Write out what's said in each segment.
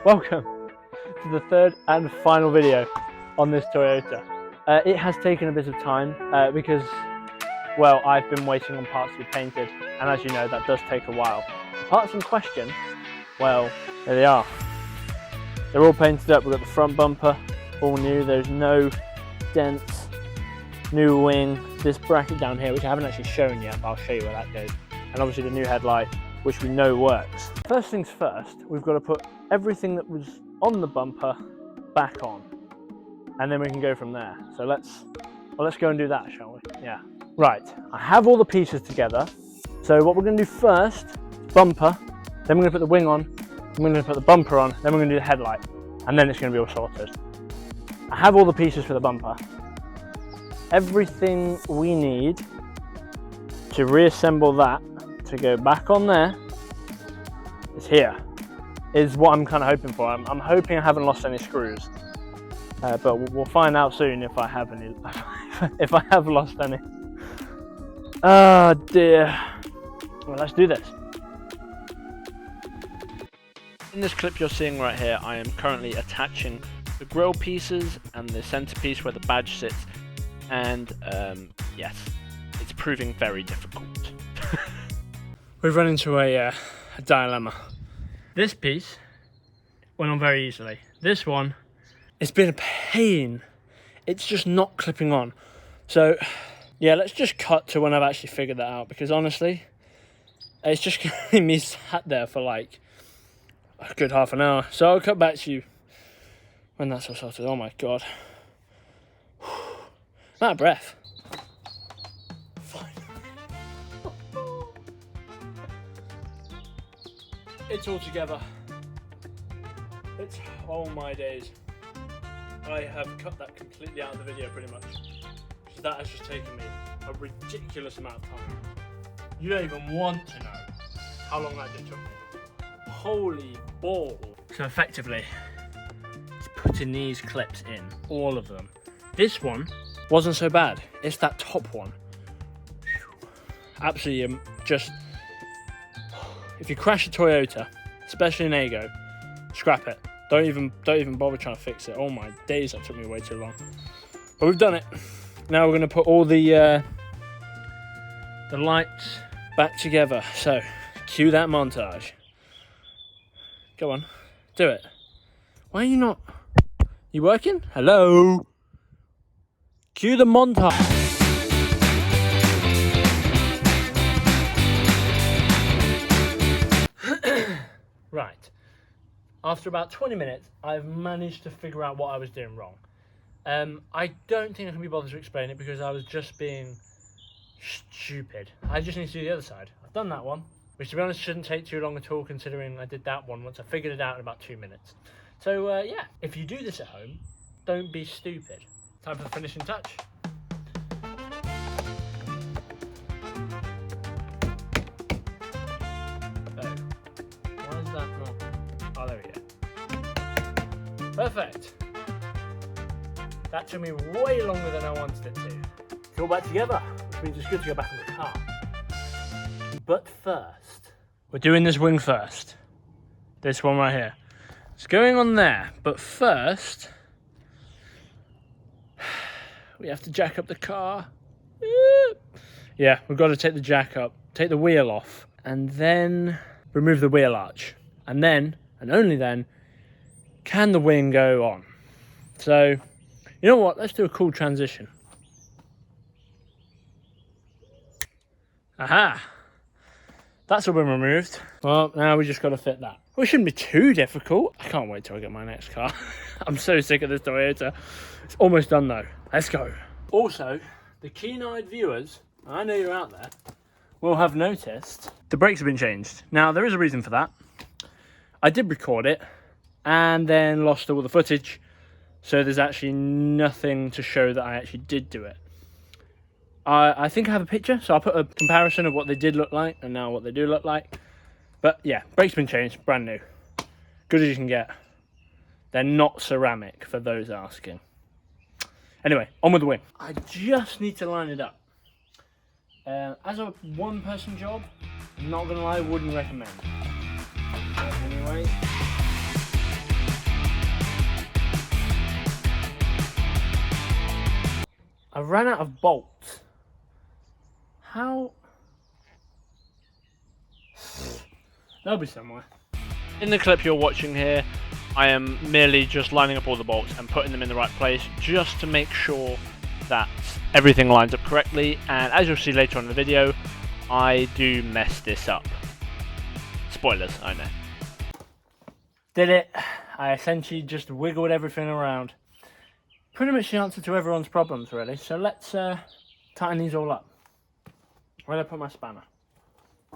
Welcome to the third and final video on this Toyota. It has taken a bit of time because, well, I've been waiting on parts to be painted, and as you know, that does take a while. The parts in question, well, there they are. They're all painted up. We've got the front bumper, all new. There's no dents, new wing, this bracket down here, which I haven't actually shown yet, but I'll show you where that goes. And obviously the new headlight, which we know works. First things first, we've got to put everything that was on the bumper back on, and then we can go from there. So let's go and do that, shall we? Yeah. Right, I have all the pieces together. So what we're going to do first, bumper, then we're going to put the wing on, then we're going to put the bumper on, then we're going to do the headlight, and then it's going to be all sorted. I have all the pieces for the bumper. Everything we need to reassemble that to go back on there is here, is what I'm kind of hoping for. I'm hoping I haven't lost any screws, but we'll find out soon if I have any, if I have lost any. Oh dear. Well, let's do this. In this clip you're seeing right here, I am currently attaching the grille pieces and the centerpiece where the badge sits, and yes, it's proving very difficult. We've run into a dilemma. This piece went on very easily. This one, it's been a pain. It's just not clipping on. So yeah, let's just cut to when I've actually figured that out, because honestly, it's just gonna be me sat there for like a good half an hour. So I'll cut back to you when that's all sorted. Oh my God. I'm out of breath. It's all together. It's, oh my days. I have cut that completely out of the video pretty much. So that has just taken me a ridiculous amount of time. You don't even want to know how long that just took me. Holy ball. So effectively, it's putting these clips in, all of them. This one wasn't so bad. It's that top one. Absolutely just, if you crash a Toyota, especially an Aygo, scrap it. Don't even bother trying to fix it. Oh my days, that took me way too long. But we've done it. Now we're going to put all the lights back together. So, cue that montage. Go on, do it. Why are you not? You working? Hello? Cue the montage. Right, after about 20 minutes, I've managed to figure out what I was doing wrong. I don't think I can be bothered to explain it because I was just being stupid. I just need to do the other side. I've done that one, which to be honest shouldn't take too long at all, considering I did that one once I figured it out in about 2 minutes. So yeah, if you do this at home, don't be stupid. Time for the finishing touch. Oh, there we go. Perfect. That took me way longer than I wanted it to. It's all back together, which means it's good to go back in the car. But first, we're doing this wing first. This one right here. It's going on there, but first, we have to jack up the car. Yeah, we've got to take the jack up, take the wheel off, and then remove the wheel arch. And then, and only then, can the wing go on. So, you know what? Let's do a cool transition. Aha! That's all been removed. Well, now we just got to fit that. Well, it shouldn't be too difficult. I can't wait till I get my next car. I'm so sick of this Toyota. It's almost done though. Let's go. Also, the keen-eyed viewers, I know you're out there, will have noticed the brakes have been changed. Now, there is a reason for that. I did record it and then lost all the footage, so there's actually nothing to show that I actually did do it. I think I have a picture, so I'll put a comparison of what they did look like and now what they do look like. But yeah, brakes been changed, brand new. Good as you can get. They're not ceramic, for those asking. Anyway, on with the wing. I just need to line it up. As a one-person job, I'm not gonna lie, wouldn't recommend. But anyway, I ran out of bolts. How? They'll be somewhere. In the clip you're watching here, I am merely just lining up all the bolts and putting them in the right place just to make sure that everything lines up correctly, and as you'll see later on in the video, I do mess this up. Spoilers, I know. Did it. I essentially just wiggled everything around. Pretty much the answer to everyone's problems, really. So let's tighten these all up. Where did I put my spanner?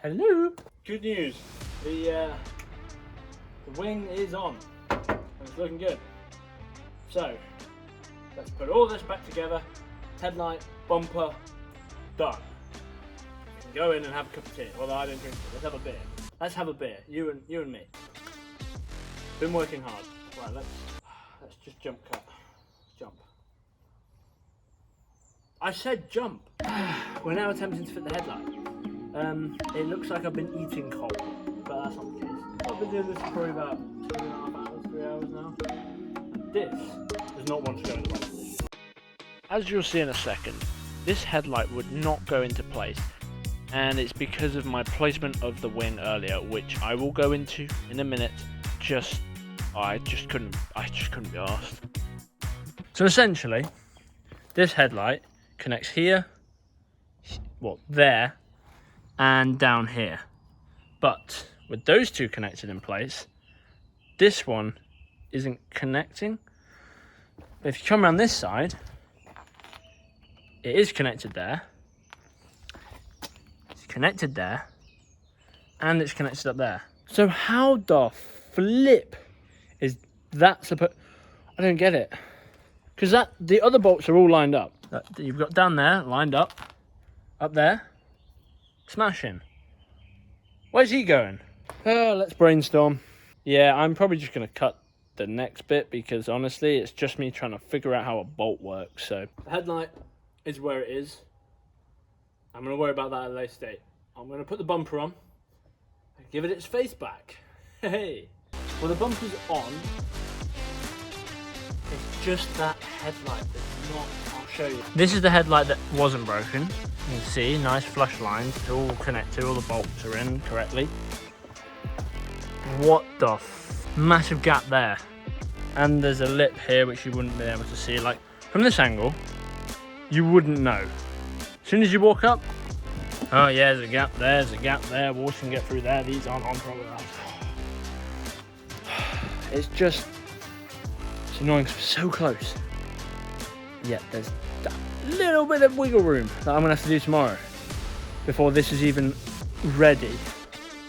Hello! Good news. The wing is on. And it's looking good. So, let's put all this back together. Headlight, bumper, done. We can go in and have a cup of tea. Although I don't drink it. Let's have a beer. Let's have a beer. You and me. Been working hard. Right, let's just jump cut. Jump. I said jump. We're now attempting to fit the headlight. It looks like I've been eating coal, but that's not the case. I've been doing this for probably about 2.5 hours, 3 hours now. This does not want to go in the right position. As you'll see in a second, this headlight would not go into place, and it's because of my placement of the wing earlier, which I will go into in a minute. I just couldn't be arsed. So essentially, this headlight connects here, well, there, and down here. But with those two connected in place, this one isn't connecting. But if you come around this side, it is connected there. It's connected there, and it's connected up there. So how the flip is that supposed? I don't get it. Because the other bolts are all lined up. That you've got down there, lined up. Up there, smashing. Where's he going? Oh, let's brainstorm. Yeah, I'm probably just going to cut the next bit because honestly, it's just me trying to figure out how a bolt works. So the headlight is where it is. I'm going to worry about that at a later date. I'm going to put the bumper on and give it its face back. Hey. Well, the bumper's on. It's just that headlight that's not. I'll show you. This is the headlight that wasn't broken. You can see nice flush lines. It's all connected. All the bolts are in correctly. What the massive gap there. And there's a lip here which you wouldn't be able to see. Like from this angle, you wouldn't know. As soon as you walk up, oh yeah, there's a gap there. There's a gap there. Water can get through there. These aren't on properly. It's just. It's annoying because we're so close. Yet there's that little bit of wiggle room that I'm going to have to do tomorrow before this is even ready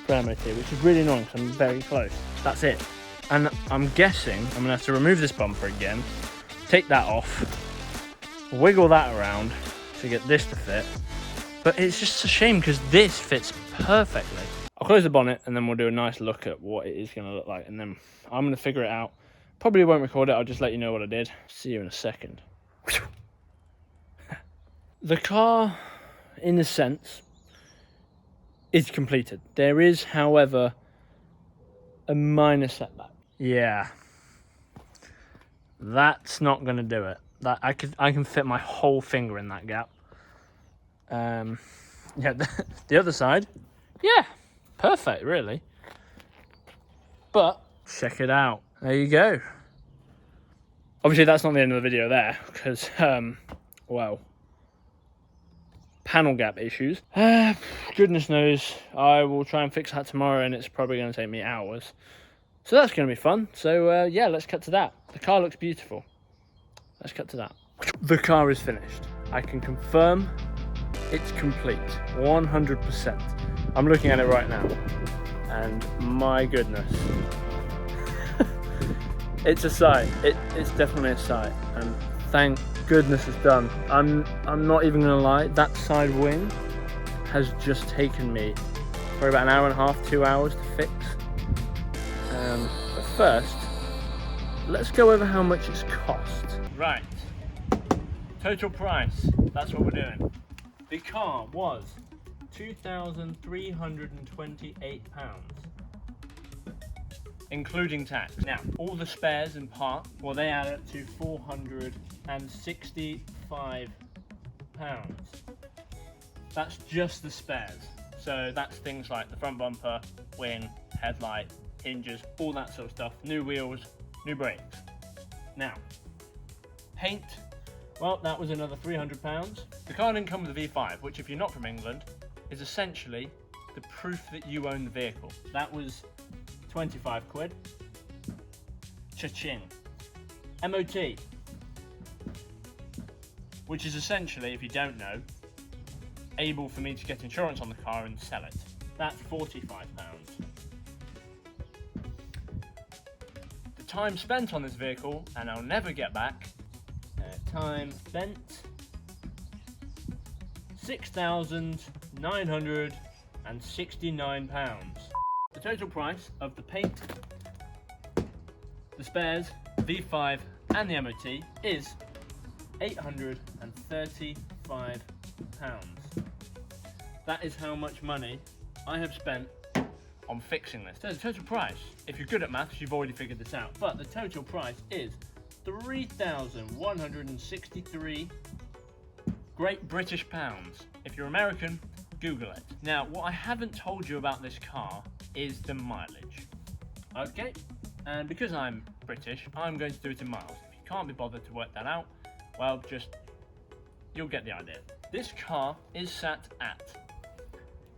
for MOT, which is really annoying because I'm very close. That's it. And I'm guessing I'm going to have to remove this bumper again, take that off, wiggle that around to get this to fit. But it's just a shame because this fits perfectly. I'll close the bonnet and then we'll do a nice look at what it is going to look like, and then I'm going to figure it out. Probably won't record it, I'll just let you know what I did. See you in a second. The car, in a sense, is completed. There is, however, a minor setback. Yeah. That's not going to do it. That I can fit my whole finger in that gap. Yeah, the other side, yeah, perfect, really. But check it out. There you go. Obviously, that's not the end of the video there, because, well, panel gap issues. Goodness knows, I will try and fix that tomorrow, and it's probably going to take me hours. So that's going to be fun. So, yeah, let's cut to that. The car looks beautiful. Let's cut to that. The car is finished. I can confirm it's complete, 100%. I'm looking at it right now, and my goodness. It's a sight. It's definitely a sight, and thank goodness it's done. I'm not even gonna lie, that side wing has just taken me for about an hour and a half, 2 hours to fix. But first, let's go over how much it's cost. Right, total price, that's what we're doing. The car was £2,328. Including tax. Now, all the spares and parts, well, they add up to £465. That's just the spares. So that's things like the front bumper, wing, headlight, hinges, all that sort of stuff. New wheels, new brakes. Now, paint, well, that was another £300. The car didn't come with a V5, which if you're not from England, is essentially the proof that you own the vehicle. That was 25 quid. Cha-ching. MOT, which is essentially, if you don't know, able for me to get insurance on the car and sell it. That's £45. The time spent on this vehicle, and I'll never get back, time spent, £6,969. The total price of the paint, the spares, V5 and the MOT is £835. That is how much money I have spent on fixing this. So the total price, if you're good at maths, you've already figured this out, but the total price is 3,163 Great British pounds. If you're American, Google it. Now, what I haven't told you about this car is the mileage. Okay, and because I'm British, I'm going to do it in miles. If you can't be bothered to work that out, well, you'll get the idea. This car is sat at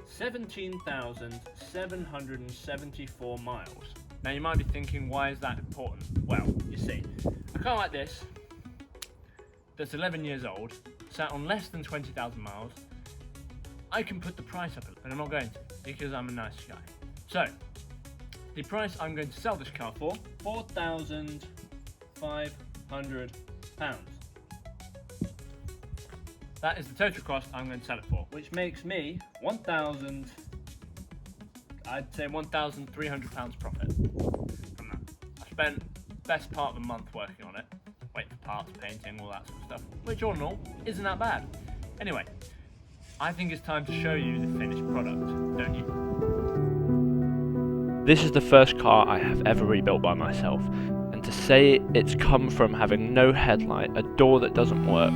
17,774 miles. Now you might be thinking, why is that important? Well, you see, a car like this, that's 11 years old, sat on less than 20,000 miles, I can put the price up, but I'm not going to, because I'm a nice guy. So, the price I'm going to sell this car for, £4,500. That is the total cost I'm going to sell it for, which makes me £1,300 profit from that. I spent the best part of the month working on it, waiting for parts, painting, all that sort of stuff, which all in all isn't that bad. Anyway, I think it's time to show you the finished product, don't you? This is the first car I have ever rebuilt by myself, and to say it's come from having no headlight, a door that doesn't work,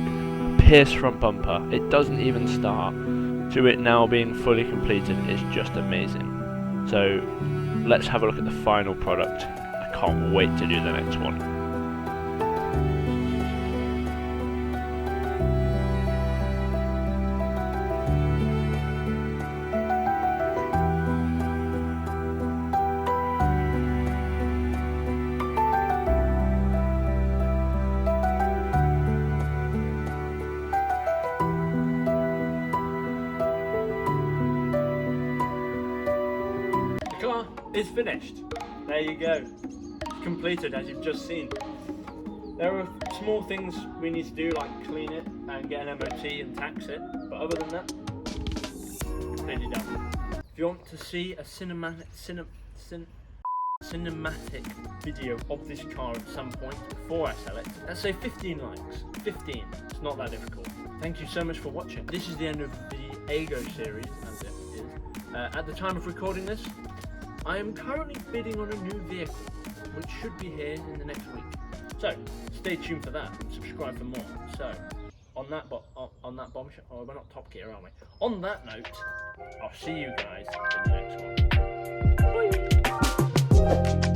pierced front bumper, it doesn't even start, to it now being fully completed is just amazing. So let's have a look at the final product. I can't wait to do the next one. Is finished. There you go. It's completed, as you've just seen. There are small things we need to do, like clean it and get an MOT and tax it, but other than that, completely done. If you want to see a cinematic video of this car at some point before I sell it, let's say 15 likes. 15. It's not that difficult. Thank you so much for watching. This is the end of the Aygo series, as it is. At the time of recording this, I am currently bidding on a new vehicle, which should be here in the next week. So stay tuned for that and subscribe for more. So on that bombshell, oh, we're not Top Gear, are we? On that note, I'll see you guys in the next one. Bye.